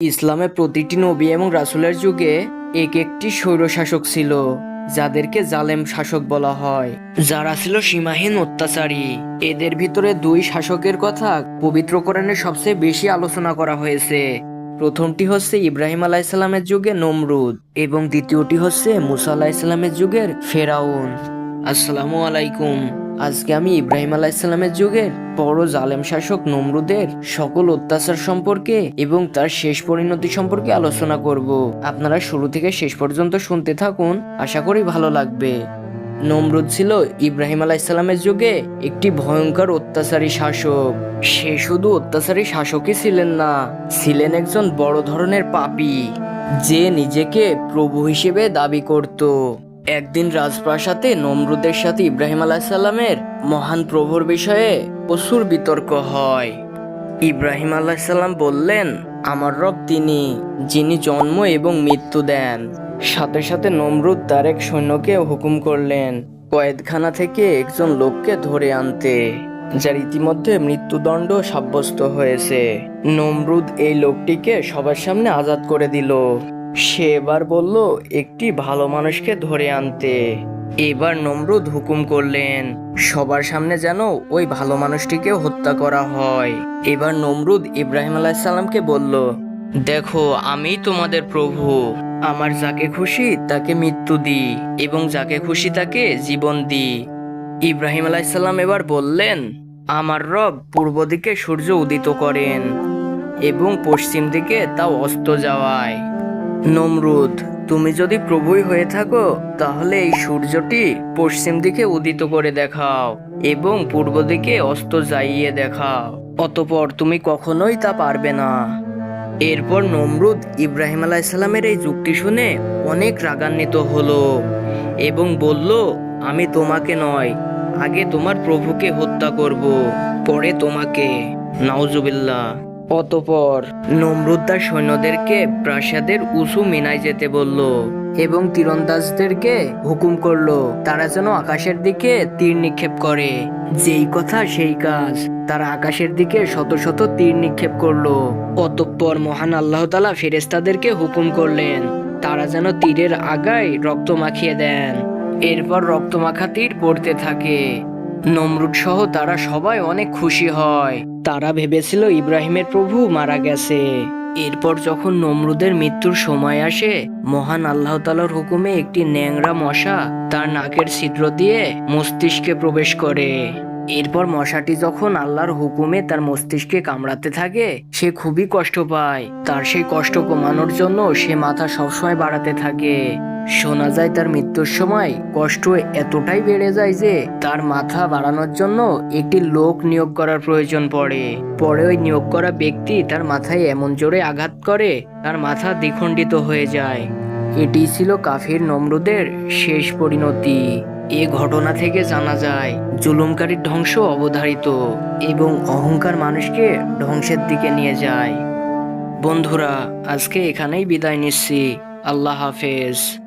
ইসলামে প্রতিটি নবী এবং রাসূলের যুগে এক একটি স্বৈরশাসক ছিল, যাদেরকে জালেম শাসক বলা হয়, যারা ছিল সীমাহীন অত্যাচারী। এদের ভিতরে দুই শাসকের কথা পবিত্র কোরআনে সবচেয়ে বেশি আলোচনা করা হয়েছে। প্রথমটি হচ্ছে ইব্রাহিম আলাইহিসসালামের যুগে নমরুদ এবং দ্বিতীয়টি হচ্ছে মুসা আলাইহিসসালামের যুগের ফেরাউন। আসসালামু আলাইকুম। আজকে আমি ইব্রাহিম আলাইহিসসালামের যুগের বড় জালেম শাসক নমরুদের সকল অত্যাচার সম্পর্কে এবং তার শেষ পরিণতি সম্পর্কে আলোচনা করব। আপনারা শুরু থেকে শেষ পর্যন্ত শুনতে থাকুন, আশা করি ভালো লাগবে। নমরুদ ছিল ইব্রাহিম আলাইহিসসালামের যুগে একটি ভয়ঙ্কর অত্যাচারী শাসক। সে শুধু অত্যাচারী শাসকই ছিলেন না, ছিলেন একজন বড় ধরনের পাপী, যে নিজেকে প্রভু হিসেবে দাবি করত। একদিন রাজপ্রাসাদে নমরুদের সাথে ইব্রাহিম আলাইহিসসালামের মহান প্রভুর বিষয়ে প্রচুর বিতর্ক হয়। ইব্রাহিম আলাইহিসসালাম বললেন, আমার রব তিনি, যিনি জন্ম এবং মৃত্যু দেন। সাথে সাথে নমরুদ তার এক সৈন্যকে হুকুম করলেন কয়েদখানা থেকে একজন লোককে ধরে আনতে, যার ইতিমধ্যে মৃত্যুদণ্ড সাব্যস্ত হয়েছে। নমরুদ এই লোকটিকে সবার সামনে আজাদ করে দিল। সে এবার বলল একটি ভালো মানুষকে ধরে আনতে। এবার নমরুদ হুকুম করলেন সবার সামনে যেন ওই ভালো মানুষটিকে হত্যা করা হয়। এবার নমরুদ ইব্রাহিম আলাইহিসসালামকে বলল, দেখো, আমি তোমাদের প্রভু। আমার যাকে খুশি তাকে মৃত্যু দিই এবং যাকে খুশি তাকে জীবন দিই। ইব্রাহিম আলাইহিসসালাম এবার বললেন, আমার রব পূর্ব দিকে সূর্য উদিত করেন এবং পশ্চিম দিকে তা অস্ত যাওয়ায়। নমরুদ, তুমি যদি প্রভুই হয়ে থাকো তাহলে এই সূর্যটি পশ্চিম দিকে উদিত করে দেখাও এবং পূর্ব দিকে অস্ত যাইয়ে দেখাও, অতঃপর তুমি কখনোই তা পারবে না। এরপর নমরুদ ইব্রাহিম আলাইহিসসালামের এই যুক্তি শুনে অনেক রাগান্বিত হলো এবং বলল, আমি তোমাকে নয়, আগে তোমার প্রভুকে হত্যা করব, পরে তোমাকে। নাউজুবিল্লাহ। অতঃপর নমরুদ তার সৈন্যদেরকে প্রাসাদের উঁচু মিনায় যেতে বলল এবং তীরন্দাজদেরকে হুকুম করলো তারা যেন আকাশের দিকে তীর নিক্ষেপ করে। যেই কথা সেই কাজ, তারা আকাশের দিকে শত শত তীর নিক্ষেপ করলো। অতঃপর মহান আল্লাহ তাআলা ফেরেশতাদেরকে হুকুম করলেন তারা যেন তীরের আগায় রক্ত মাখিয়ে দেন। এরপর রক্তমাখা তীর পড়তে থাকে। নমরুদ সহ তারা সবাই অনেক খুশি হয়। তারা ভেবেছিল ইব্রাহিমের প্রভু মারা গেছে। এরপর যখন নমরুদের মৃত্যুর সময় আসে, মহান আল্লাহ তাআলার হুকুমে একটি ন্যাংরা মশা তার নাকের ছিদ্র দিয়ে মস্তিষ্কে প্রবেশ করে। এরপর মশাটি যখন আল্লাহর হুকুমে তার মস্তিষ্কে কামড়াতে থাকে, সে খুবই কষ্ট পায়। তার সেই কষ্ট কমানোর জন্য সে মাথা সবসময় বাড়াতে থাকে। শোনা যায় তার মৃত্যুর সময় কষ্ট এতটাই বেড়ে যায় যে তার মাথা বাড়ানোর জন্য একটি লোক নিয়োগ করার প্রয়োজন পড়ে। পরে ওই নিয়োগ করা ব্যক্তি তার মাথায় এমন জোরে আঘাত করে তার মাথা দ্বিখণ্ডিত হয়ে যায়। এটি ছিল কাফির নমরুদের শেষ পরিণতি। এ ঘটনা থেকে জানা যায় জুলুমকারীর ধ্বংস অবধারিত এবং অহংকার মানুষকে ধ্বংসের দিকে নিয়ে যায়। বন্ধুরা, আজকে এখানেই বিদায় নিচ্ছি। আল্লাহ হাফেজ।